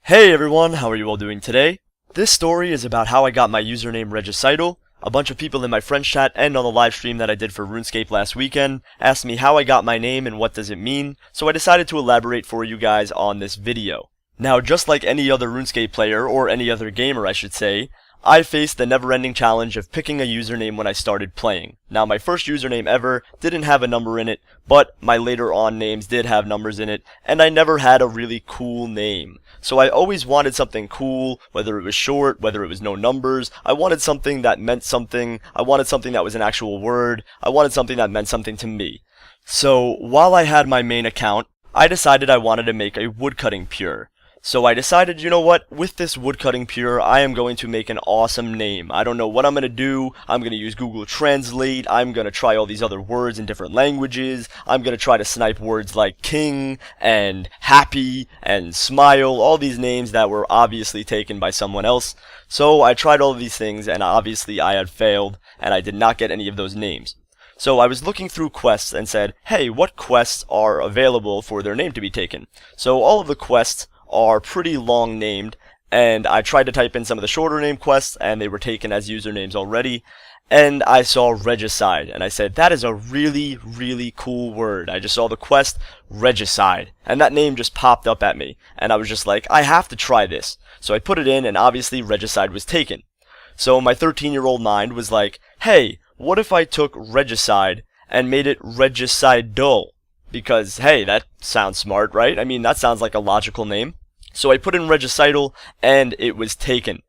Hey everyone, how are you all doing today? This story is about how I got my username Regicidal. A bunch of people in my friends chat and on the live stream that I did for RuneScape last weekend asked me how I got my name and what does it mean, so I decided to elaborate for you guys on this video. Now, just like any other RuneScape player, or any other gamer I should say, I faced the never-ending challenge of picking a username when I started playing. Now, my first username ever didn't have a number in it, but my later on names did have numbers in it, and I never had a really cool name. So I always wanted something cool, whether it was short, whether it was no numbers. I wanted something that meant something. I wanted something that was an actual word. I wanted something that meant something to me. So while I had my main account, I decided I wanted to make a woodcutting pure. So I decided, you know what, with this woodcutting pure, I am going to make an awesome name. I don't know what I'm going to do. I'm going to use Google Translate. I'm going to try all these other words in different languages. I'm going to try to snipe words like king and happy and smile, all these names that were obviously taken by someone else. So I tried all of these things, and obviously I had failed, and I did not get any of those names. So I was looking through quests and said, hey, what quests are available for their name to be taken? So all of the quests are pretty long named, and I tried to type in some of the shorter name quests and they were taken as usernames already, and I saw Regicide and I said, that is a really cool word. I just saw the quest Regicide and that name just popped up at me and I was just like, I have to try this. So I put it in and obviously Regicide was taken. So my 13-year-old mind was like, hey, what if I took Regicide and made it Regicidal? Because, hey, that sounds smart, right? I mean, that sounds like a logical name. So I put in Regicidal, and it was taken.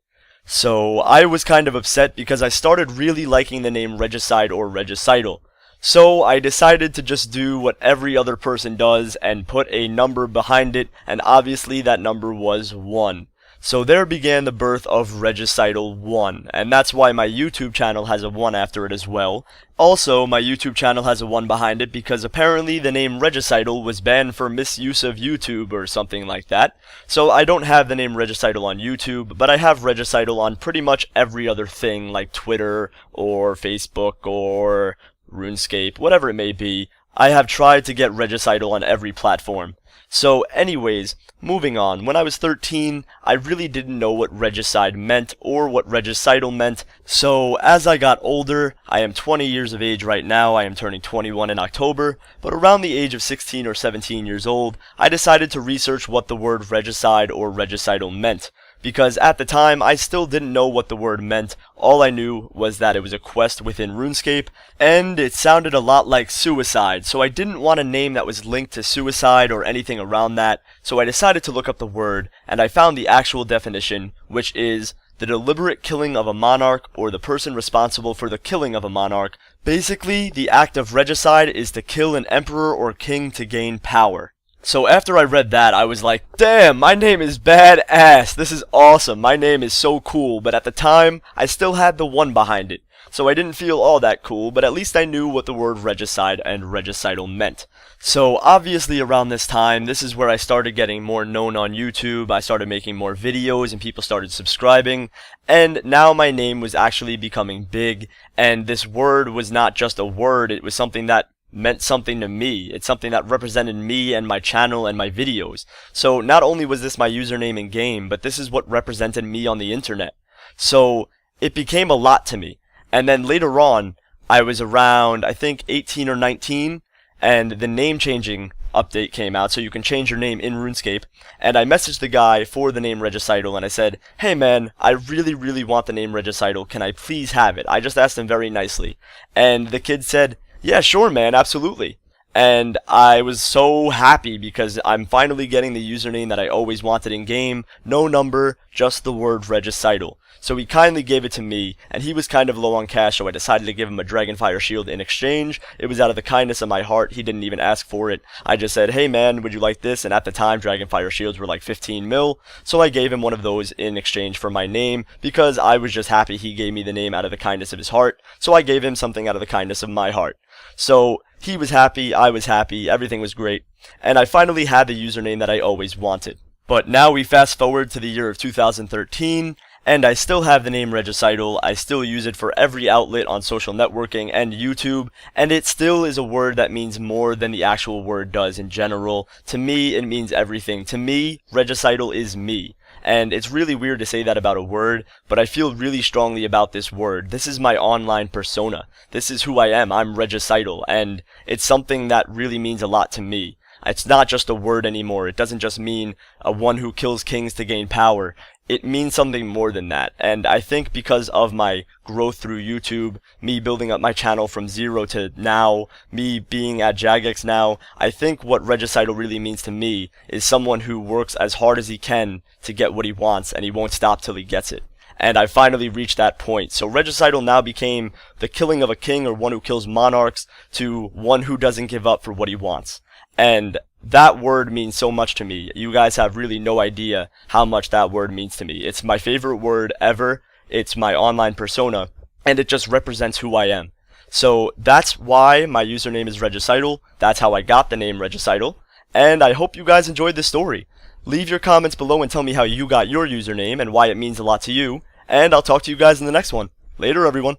So I was kind of upset because I started really liking the name Regicide or Regicidal. So I decided to just do what every other person does and put a number behind it, and obviously that number was 1. So there began the birth of Regicidal 1, and that's why my YouTube channel has a 1 after it as well. Also, my YouTube channel has a 1 behind it because apparently the name Regicidal was banned for misuse of YouTube or something like that. So I don't have the name Regicidal on YouTube, but I have Regicidal on pretty much every other thing like Twitter or Facebook or RuneScape, whatever it may be. I have tried to get Regicidal on every platform. So anyways, moving on, when I was 13, I really didn't know what regicide meant or what regicidal meant, so as I got older, I am 20 years of age right now, I am turning 21 in October, but around the age of 16 or 17 years old, I decided to research what the word regicide or regicidal meant. Because at the time, I still didn't know what the word meant. All I knew was that it was a quest within RuneScape, and it sounded a lot like suicide, so I didn't want a name that was linked to suicide or anything around that, so I decided to look up the word, and I found the actual definition, which is the deliberate killing of a monarch or the person responsible for the killing of a monarch. Basically, the act of regicide is to kill an emperor or king to gain power. So after I read that, I was like, damn, my name is badass, this is awesome, my name is so cool, but at the time, I still had the 1 behind it. So I didn't feel all that cool, but at least I knew what the word regicide and regicidal meant. So obviously around this time, this is where I started getting more known on YouTube, I started making more videos and people started subscribing, and now my name was actually becoming big, and this word was not just a word, it was something that meant something to me. It's something that represented me and my channel and my videos. So not only was this my username in game, but this is what represented me on the internet. So it became a lot to me. And then later on, I was around, I think 18 or 19, and the name changing update came out, so you can change your name in RuneScape, and I messaged the guy for the name Regicidal, and I said, hey man, I really want the name Regicidal, can I please have it? I just asked him very nicely, and the kid said, yeah, sure, man, absolutely. And I was so happy because I'm finally getting the username that I always wanted in game. No number, just the word Regicidal. So he kindly gave it to me, and he was kind of low on cash, so I decided to give him a Dragonfire Shield in exchange. It was out of the kindness of my heart. He didn't even ask for it. I just said, hey man, would you like this? And at the time, Dragonfire Shields were like 15 mil, so I gave him one of those in exchange for my name, because I was just happy he gave me the name out of the kindness of his heart, so I gave him something out of the kindness of my heart. So he was happy, I was happy, everything was great, and I finally had the username that I always wanted. But now we fast forward to the year of 2013, And I still have the name Regicidal. I still use it for every outlet on social networking and YouTube, and it still is a word that means more than the actual word does in general. To me, it means everything. To me, Regicidal is me. And it's really weird to say that about a word, but I feel really strongly about this word. This is my online persona. This is who I am. I'm Regicidal, and it's something that really means a lot to me. It's not just a word anymore. It doesn't just mean one who kills kings to gain power. It means something more than that. And I think because of my growth through YouTube, me building up my channel from 0 to now, me being at Jagex now, I think what Regicidal really means to me is someone who works as hard as he can to get what he wants, and he won't stop till he gets it. And I finally reached that point. So Regicidal now became the killing of a king, or one who kills monarchs, to one who doesn't give up for what he wants. And that word means so much to me. You guys have really no idea how much that word means to me. It's my favorite word ever. It's my online persona, and it just represents who I am. So that's why my username is Regicidal. That's how I got the name Regicidal. And I hope you guys enjoyed this story. Leave your comments below and tell me how you got your username and why it means a lot to you. And I'll talk to you guys in the next one. Later, everyone.